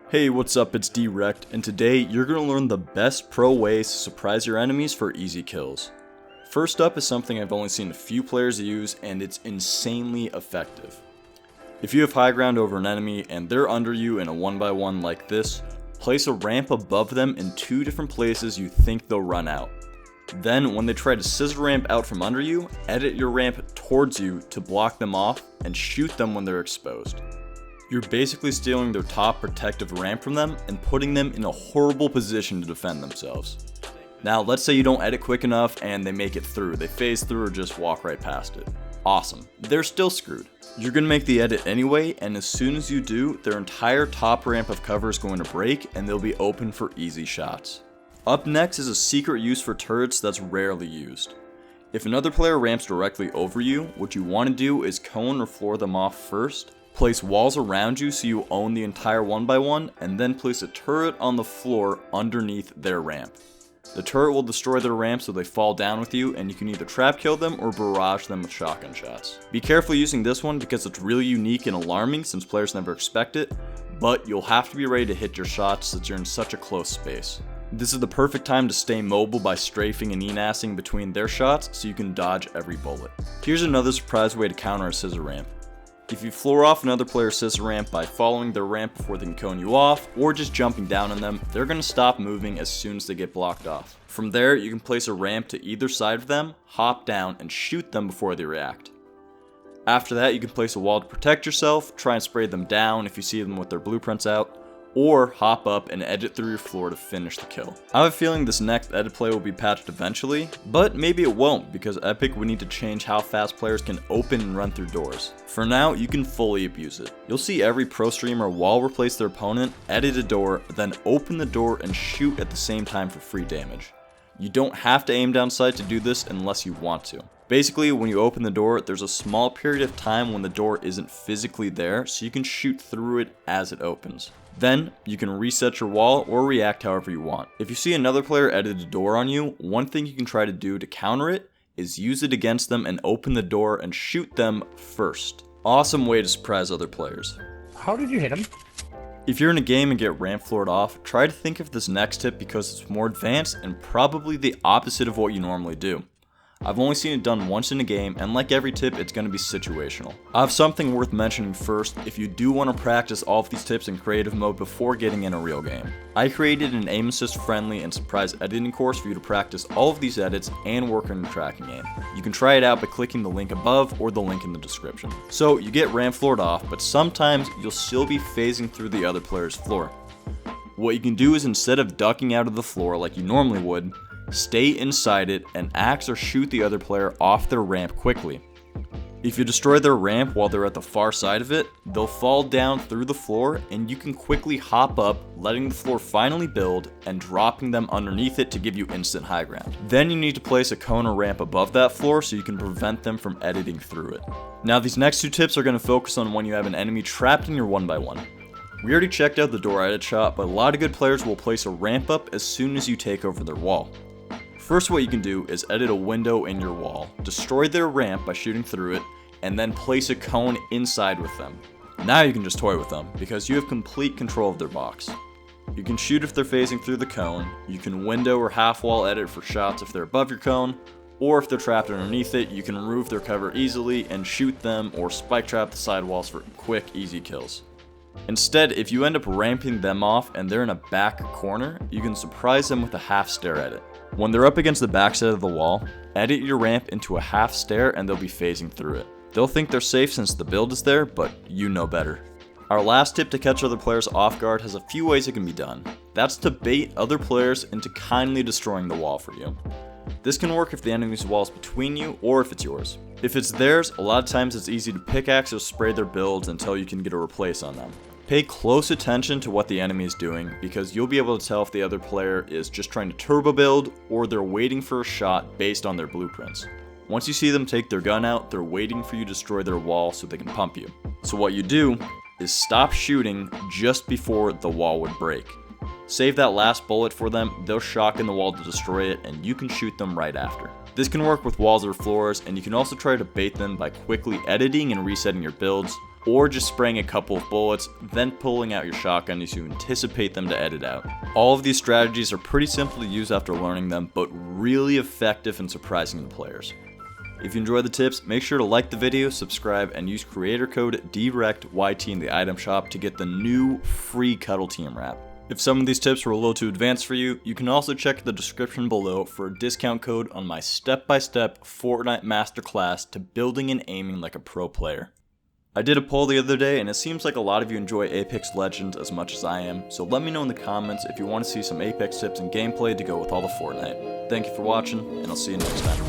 Hey, what's up? It's DWrecked, and today you're going to learn the best pro ways to surprise your enemies for easy kills. First up is something I've only seen a few players use, and it's insanely effective. If you have high ground over an enemy and they're under you in a 1x1 like this, place a ramp above them in two different places you think they'll run out. Then, when they try to scissor ramp out from under you, edit your ramp towards you to block them off and shoot them when they're exposed. You're basically stealing their top protective ramp from them and putting them in a horrible position to defend themselves. Now, let's say you don't edit quick enough and they make it through. They phase through or just walk right past it. Awesome. They're still screwed. You're going to make the edit anyway, and as soon as you do, their entire top ramp of cover is going to break and they'll be open for easy shots. Up next is a secret use for turrets that's rarely used. If another player ramps directly over you, what you want to do is cone or floor them off first. Place walls around you so you own the entire 1x1, and then place a turret on the floor underneath their ramp. The turret will destroy their ramp so they fall down with you, and you can either trap kill them or barrage them with shotgun shots. Be careful using this one because it's really unique and alarming since players never expect it, but you'll have to be ready to hit your shots since you're in such a close space. This is the perfect time to stay mobile by strafing and enassing between their shots so you can dodge every bullet. Here's another surprise way to counter a scissor ramp. If you floor off another player's scissor ramp by following their ramp before they can cone you off, or just jumping down on them, they're going to stop moving as soon as they get blocked off. From there, you can place a ramp to either side of them, hop down, and shoot them before they react. After that, you can place a wall to protect yourself, try and spray them down if you see them with their blueprints out, or hop up and edit through your floor to finish the kill. I have a feeling this next edit play will be patched eventually, but maybe it won't because Epic would need to change how fast players can open and run through doors. For now, you can fully abuse it. You'll see every pro streamer wall replace their opponent, edit a door, then open the door and shoot at the same time for free damage. You don't have to aim down sight to do this unless you want to. Basically, when you open the door, there's a small period of time when the door isn't physically there, so you can shoot through it as it opens. Then, you can reset your wall or react however you want. If you see another player edit a door on you, one thing you can try to do to counter it is use it against them and open the door and shoot them first. Awesome way to surprise other players. How did you hit him? If you're in a game and get ramp floored off, try to think of this next tip because it's more advanced and probably the opposite of what you normally do. I've only seen it done once in a game, and like every tip, it's going to be situational. I have something worth mentioning first if you do want to practice all of these tips in creative mode before getting in a real game. I created an aim assist friendly and surprise editing course for you to practice all of these edits and work on your tracking aim. You can try it out by clicking the link above or the link in the description. So you get ramp floored off, but sometimes you'll still be phasing through the other player's floor. What you can do is instead of ducking out of the floor like you normally would, stay inside it and axe or shoot the other player off their ramp quickly. If you destroy their ramp while they're at the far side of it, they'll fall down through the floor and you can quickly hop up, letting the floor finally build and dropping them underneath it to give you instant high ground. Then you need to place a cone or ramp above that floor so you can prevent them from editing through it. Now these next two tips are going to focus on when you have an enemy trapped in your 1x1. We already checked out the door edit shot, but a lot of good players will place a ramp up as soon as you take over their wall. First, what you can do is edit a window in your wall, destroy their ramp by shooting through it, and then place a cone inside with them. Now you can just toy with them, because you have complete control of their box. You can shoot if they're phasing through the cone, you can window or half wall edit for shots if they're above your cone, or if they're trapped underneath it, you can remove their cover easily and shoot them or spike trap the sidewalls for quick, easy kills. Instead, if you end up ramping them off and they're in a back corner, you can surprise them with a half stair edit. When they're up against the backside of the wall, edit your ramp into a half stair and they'll be phasing through it. They'll think they're safe since the build is there, but you know better. Our last tip to catch other players off guard has a few ways it can be done. That's to bait other players into kindly destroying the wall for you. This can work if the enemy's wall is between you or if it's yours. If it's theirs, a lot of times it's easy to pickaxe or spray their builds until you can get a replace on them. Pay close attention to what the enemy is doing because you'll be able to tell if the other player is just trying to turbo build or they're waiting for a shot based on their blueprints. Once you see them take their gun out, they're waiting for you to destroy their wall so they can pump you. So what you do is stop shooting just before the wall would break. Save that last bullet for them, they'll shock in the wall to destroy it, and you can shoot them right after. This can work with walls or floors, and you can also try to bait them by quickly editing and resetting your builds, or just spraying a couple of bullets, then pulling out your shotgun as you anticipate them to edit out. All of these strategies are pretty simple to use after learning them, but really effective in surprising the players. If you enjoyed the tips, make sure to like the video, subscribe, and use creator code DWreckedyt in the item shop to get the new free Cuddle Team wrap. If some of these tips were a little too advanced for you, you can also check the description below for a discount code on my step-by-step Fortnite masterclass to building and aiming like a pro player. I did a poll the other day and it seems like a lot of you enjoy Apex Legends as much as I am, so let me know in the comments if you want to see some Apex tips and gameplay to go with all the Fortnite. Thank you for watching, and I'll see you next time.